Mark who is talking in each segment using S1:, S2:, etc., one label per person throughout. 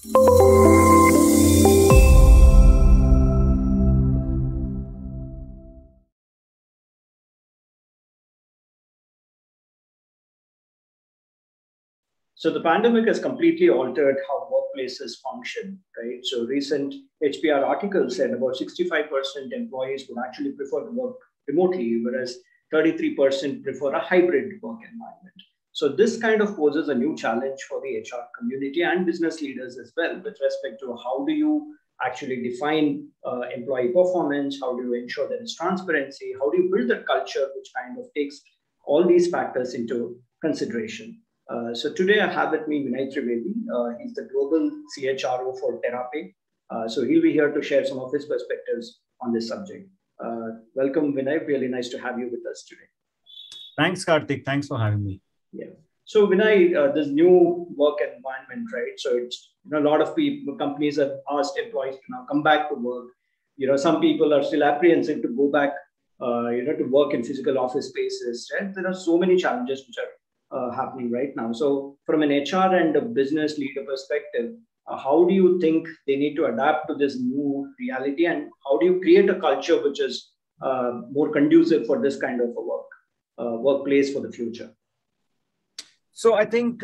S1: So the pandemic has completely altered how workplaces function, right? So recent HBR articles said about 65% employees would actually prefer to work remotely, whereas 33% prefer a hybrid work environment. So this kind of poses a new challenge for the HR community and business leaders as well, with respect to how do you actually define employee performance, how do you ensure there is transparency, how do you build a culture which kind of takes all these factors into consideration. So today I have with me Vinay Trivedi. He's the global CHRO for Therapy. So he'll be here to share some of his perspectives on this subject. Welcome, Vinay. Really nice to have you with us today.
S2: Thanks, Karthik. Thanks for having me.
S1: Yeah. So Vinay, this new work environment, right? So it's a lot of people, companies have asked employees to now come back to work. Some people are still apprehensive to go back, to work in physical office spaces. Right? There are so many challenges which are happening right now. So from an HR and a business leader perspective, how do you think they need to adapt to this new reality, and how do you create a culture which is more conducive for this kind of a workplace for the future?
S2: So I think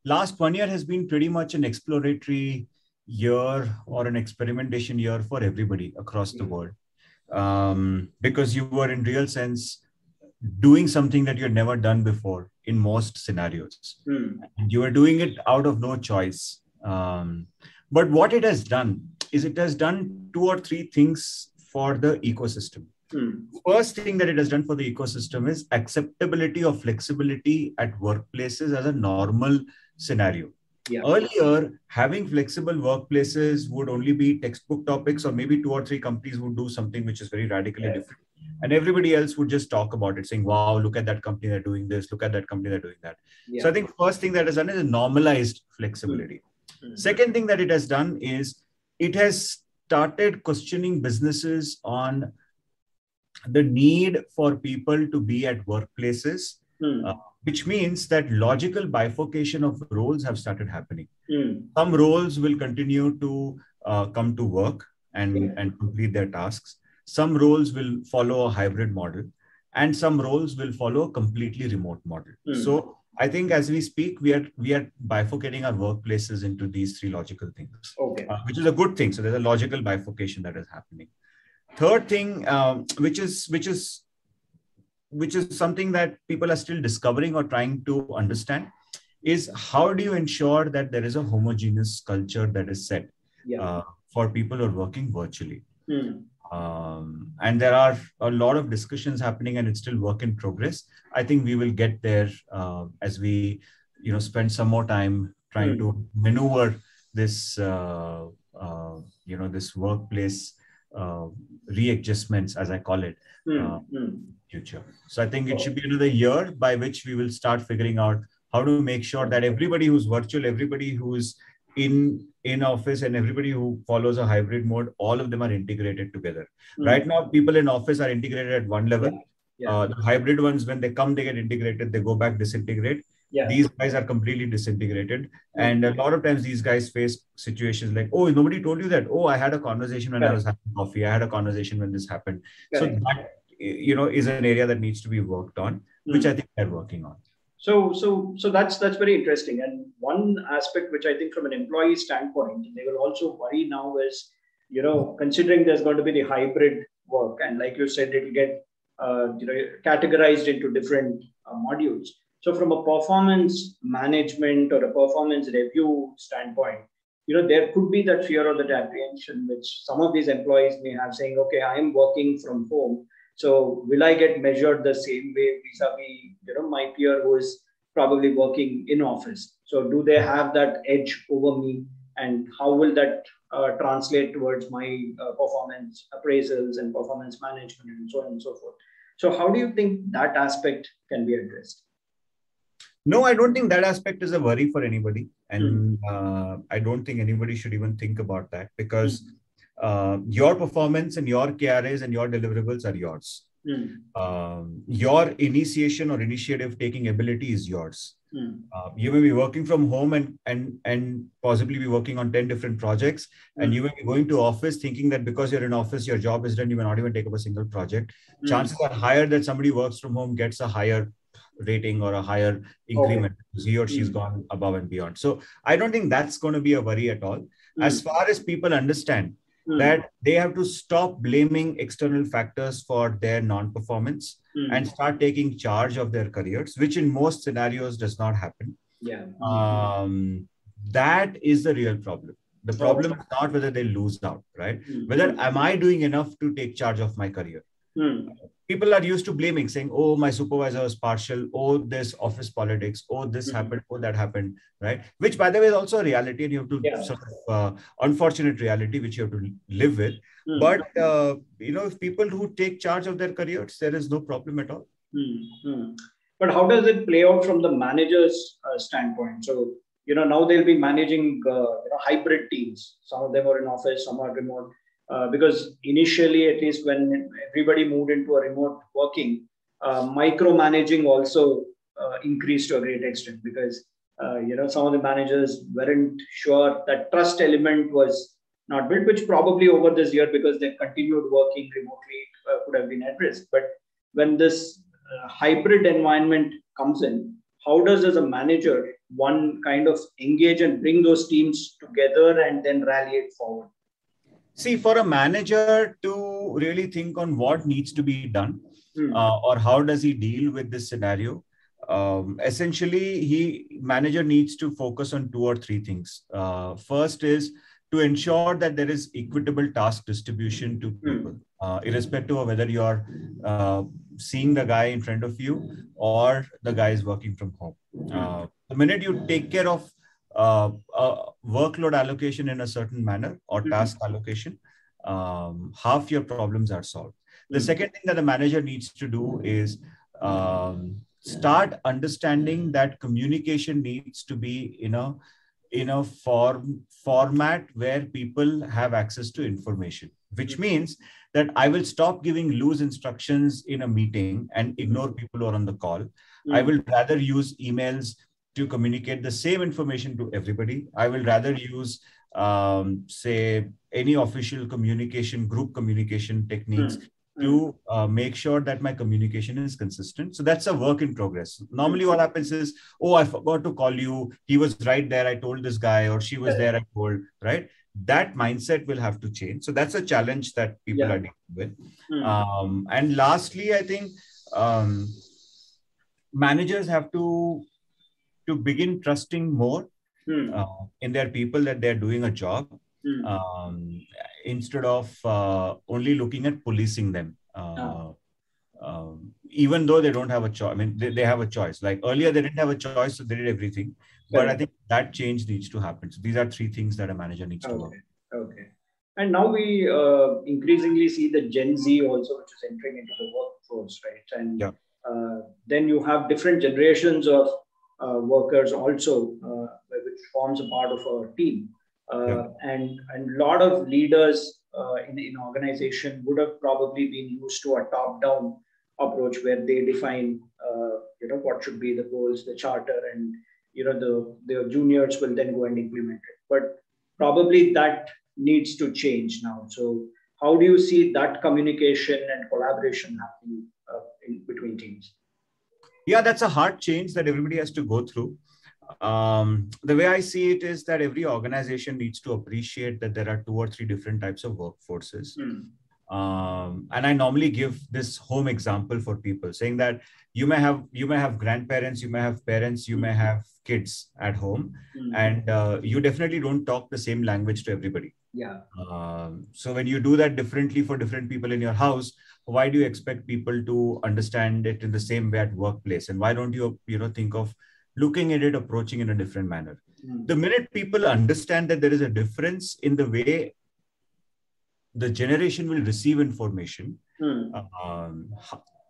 S2: last 1 year has been pretty much an exploratory year or an experimentation year for everybody across the world, because you were in real sense doing something that you had never done before in most scenarios. You were doing it out of no choice. But what it has done is it has done 2 or 3 things for the ecosystem. First thing that it has done for the ecosystem is acceptability of flexibility at workplaces as a normal scenario. Yeah. Earlier, having flexible workplaces would only be textbook topics, or maybe 2 or 3 companies would do something which is very radically different. And everybody else would just talk about it, saying, wow, look at that company, they're doing this, look at that company, they're doing that. Yeah. So I think first thing that has done is normalized flexibility. Second thing that it has done is it has started questioning businesses on the need for people to be at workplaces, which means that logical bifurcation of roles have started happening. Some roles will continue to come to work and complete their tasks. Some roles will follow a hybrid model, and some roles will follow a completely remote model. So I think as we speak, we are bifurcating our workplaces into these 3 logical things, which is a good thing. So there's a logical bifurcation that is happening. Third thing, which is something that people are still discovering or trying to understand, is how do you ensure that there is a homogeneous culture that is set for people who are working virtually. And there are a lot of discussions happening, and it's still work in progress. I think we will get there as we, spend some more time trying to maneuver this, this workplace readjustments, as I call it, future. So I think it should be another year by which we will start figuring out how to make sure that everybody who's virtual, everybody who's in office, and everybody who follows a hybrid mode, all of them are integrated together. Right now, people in office are integrated at one level. The hybrid ones, when they come, they get integrated, they go back, disintegrate. These guys are completely disintegrated. And a lot of times these guys face situations like, oh, nobody told you that. Oh, I had a conversation when I was having coffee. I had a conversation when this happened. So that, is an area that needs to be worked on, which I think they're working on.
S1: So that's very interesting. And one aspect which I think from an employee standpoint, they will also worry now is, considering there's going to be the hybrid work, and like you said, it'll get categorized into different modules. So from a performance management or a performance review standpoint, there could be that fear or that apprehension which some of these employees may have, saying, okay, I am working from home. So will I get measured the same way vis-a-vis, my peer who is probably working in office? So do they have that edge over me? And how will that translate towards my performance appraisals and performance management and so on and so forth? So how do you think that aspect can be addressed?
S2: No, I don't think that aspect is a worry for anybody. And I don't think anybody should even think about that, because your performance and your KRAs and your deliverables are yours. Your initiation or initiative taking ability is yours.
S1: Mm.
S2: You may be working from home and possibly be working on 10 different projects, and you may be going to office thinking that because you're in office, your job is done, you may not even take up a single project. Chances are higher that somebody who works from home gets a higher rating or a higher increment because he or she's gone above and beyond. So I don't think that's going to be a worry at all. As far as people understand that they have to stop blaming external factors for their non-performance and start taking charge of their careers, which in most scenarios does not happen.
S1: Yeah.
S2: That is the real problem. The problem is not whether they lose out, right? Whether am I doing enough to take charge of my career? People are used to blaming, saying, oh, my supervisor was partial. Oh, this office politics. Oh, this happened. Oh, that happened. Right. Which, by the way, is also a reality. And you have to sort of unfortunate reality, which you have to live with. But, if people who take charge of their careers, there is no problem at all.
S1: But how does it play out from the manager's standpoint? So, now they'll be managing hybrid teams. Some of them are in office, some are remote. Because initially, at least when everybody moved into a remote working, micromanaging also increased to a great extent because, some of the managers weren't sure that trust element was not built, which probably over this year, because they continued working remotely, could have been at risk. But when this hybrid environment comes in, how does, as a manager, one kind of engage and bring those teams together and then rally it forward?
S2: See, for a manager to really think on what needs to be done or how does he deal with this scenario, essentially, manager needs to focus on 2 or 3 things. First is to ensure that there is equitable task distribution to people, irrespective of whether you're seeing the guy in front of you or the guy is working from home. The minute you take care of workload allocation in a certain manner or task allocation, half your problems are solved. The second thing that the manager needs to do is start understanding that communication needs to be in a format where people have access to information, which means that I will stop giving loose instructions in a meeting and ignore people who are on the call. I will rather use emails to communicate the same information to everybody. I will rather use, say, any official communication, group communication techniques to make sure that my communication is consistent. So that's a work in progress. Normally what happens is, oh, I forgot to call you. He was right there. I told this guy, or she was there. I told, right? That mindset will have to change. So that's a challenge that people are dealing with. And lastly, I think managers have to begin trusting more in their people, that they're doing a job instead of only looking at policing them. Even though they don't have a choice. I mean, they have a choice. Like earlier, they didn't have a choice, so they did everything. But I think that change needs to happen. So these are 3 things that a manager needs to work.
S1: Okay. And now we increasingly see the Gen Z also, which is entering into the workforce, right? And then you have different generations of workers also, which forms a part of our team. And a lot of leaders in organization would have probably been used to a top-down approach where they define, what should be the goals, the charter, and the juniors will then go and implement it. But probably that needs to change now. So how do you see that communication and collaboration happening in between teams?
S2: Yeah, that's a hard change that everybody has to go through. The way I see it is that every organization needs to appreciate that there are 2 or 3 different types of workforces. And I normally give this home example for people, saying that you may have grandparents, you may have parents, you may have kids at home, and you definitely don't talk the same language to everybody. So when you do that differently for different people in your house, why do you expect people to understand it in the same way at workplace? And why don't you think of looking at it, approaching in a different manner? The minute people understand that there is a difference in the way the generation will receive information,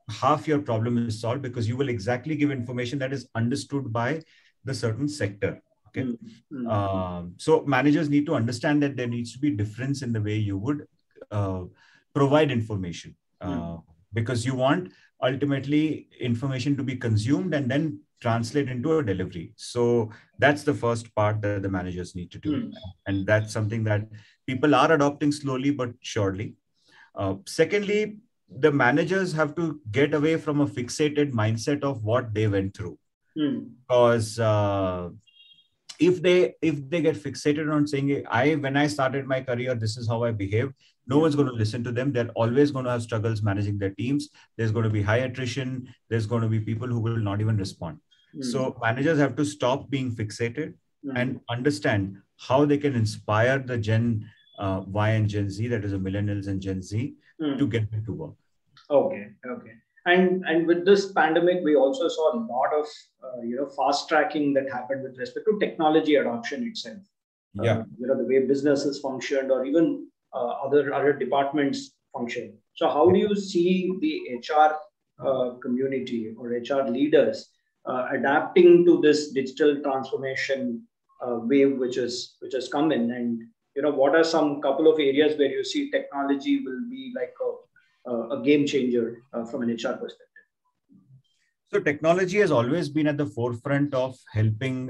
S2: half your problem is solved, because you will exactly give information that is understood by the certain sector. Okay. So managers need to understand that there needs to be difference in the way you would provide information. because you want ultimately information to be consumed and then translate into a delivery. So that's the first part that the managers need to do. And that's something that people are adopting slowly but surely. Secondly, the managers have to get away from a fixated mindset of what they went through. Because if they get fixated on saying, when I started my career, this is how I behaved, no one's going to listen to them. They're always going to have struggles managing their teams. There's going to be high attrition. There's going to be people who will not even respond. So managers have to stop being fixated and understand how they can inspire the Gen Y and Gen Z, that is the millennials and Gen Z, to get them to work.
S1: Okay. And with this pandemic, we also saw a lot of fast tracking that happened with respect to technology adoption itself. The way businesses functioned, or even other departments function. So how do you see the HR community or HR leaders adapting to this digital transformation wave which has come in? And what are some couple of areas where you see technology will be like a game changer from an HR perspective?
S2: So technology has always been at the forefront of helping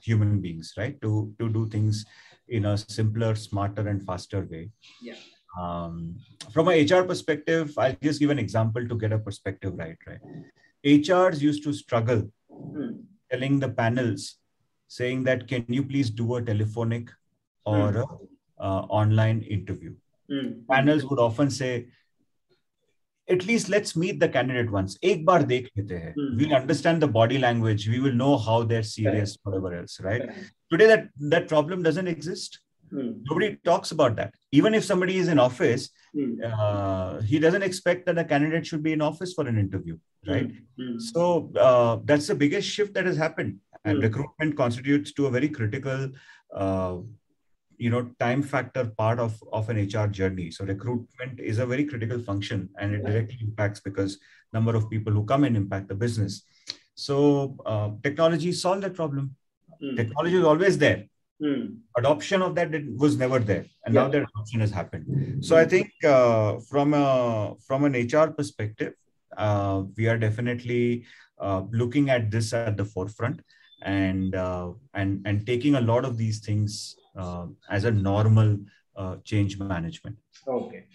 S2: human beings, right, to do things in a simpler, smarter, and faster way.
S1: Yeah.
S2: From an HR perspective, I'll just give an example to get a perspective right. HRs used to struggle telling the panels, saying that, can you please do a telephonic or online interview? Panels would often say, at least let's meet the candidate once. Ek baar dekh lete hai. We'll understand the body language. We will know how they're serious, whatever else, right? Today, that problem doesn't exist. Nobody talks about that. Even if somebody is in office, he doesn't expect that a candidate should be in office for an interview, right? So that's the biggest shift that has happened. And recruitment constitutes to a very critical time factor part of an HR journey. So recruitment is a very critical function, and it directly impacts, because number of people who come in impact the business. So technology solved that problem. Technology was always there. Adoption of that was never there, and now that adoption has happened. So I think from an HR perspective, we are definitely looking at this at the forefront, and taking a lot of these things as a normal change management.
S1: Okay.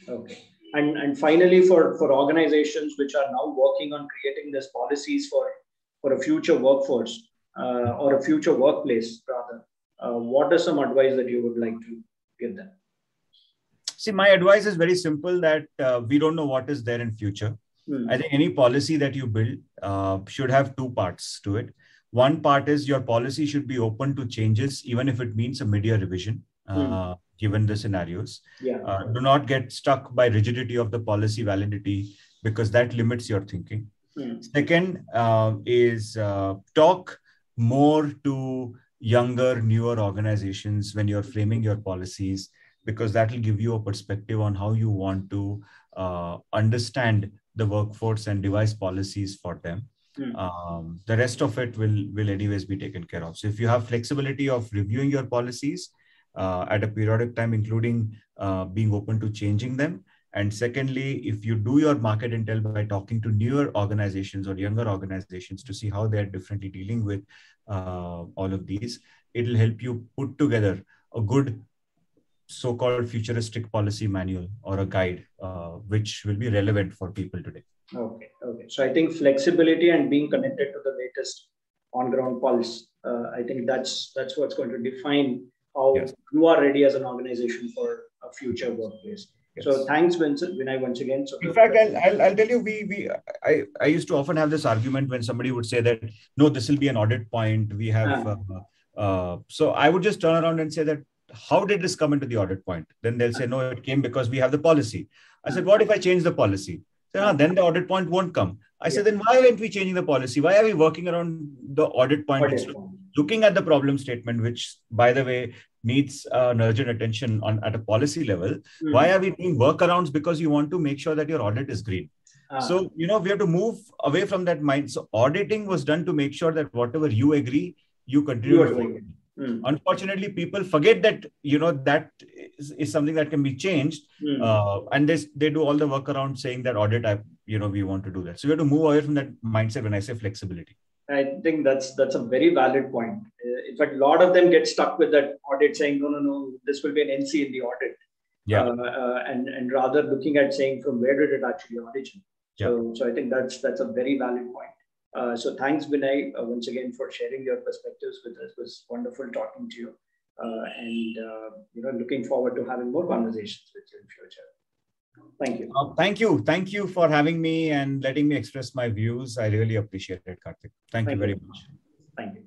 S1: And finally, for organizations which are now working on creating these policies for a future workforce or a future workplace, rather, what are some advice that you would like to give them?
S2: See, my advice is very simple, that we don't know what is there in future. I think any policy that you build should have two parts to it. One part is your policy should be open to changes, even if it means a mid-year revision, given the scenarios. Do not get stuck by rigidity of the policy validity, because that limits your thinking. Second is talk more to younger, newer organizations when you're framing your policies, because that will give you a perspective on how you want to understand the workforce and devise policies for them. The rest of it will anyways be taken care of. So if you have flexibility of reviewing your policies at a periodic time, including being open to changing them. And secondly, if you do your market intel by talking to newer organizations or younger organizations to see how they're differently dealing with all of these, it'll help you put together a good so-called futuristic policy manual or a guide, which will be relevant for people today.
S1: Okay. So I think flexibility and being connected to the latest on-ground pulse, I think that's what's going to define how you are ready as an organization for a future workplace. So thanks, Vinay, once again. So
S2: in fact, I'll tell you, I used to often have this argument when somebody would say that, no, this will be an audit point. We have, so I would just turn around and say that, how did this come into the audit point? Then they'll say, no, it came because we have the policy. I said, what if I change the policy? Then the audit point won't come. I said, then why aren't we changing the policy? Why are we working around the audit point? Looking at the problem statement, which, by the way, needs urgent attention at a policy level. Why are we doing workarounds? Because you want to make sure that your audit is green. So, we have to move away from that mind. So auditing was done to make sure that whatever you agree, you continue to follow. Unfortunately, people forget that, that is something that can be changed. And they do all the work around saying that audit, we want to do that. So we have to move away from that mindset when I say flexibility.
S1: I think that's a very valid point. In fact, a lot of them get stuck with that audit saying, no, this will be an NC in the audit.
S2: Yeah.
S1: And rather looking at saying from where did it actually origin. So I think that's a very valid point. So thanks, Vinay, once again for sharing your perspectives with us. It was wonderful talking to you. And looking forward to having more conversations with you in future. Thank you.
S2: Thank you for having me and letting me express my views. I really appreciate it, Karthik. Thank you very much.
S1: Thank you.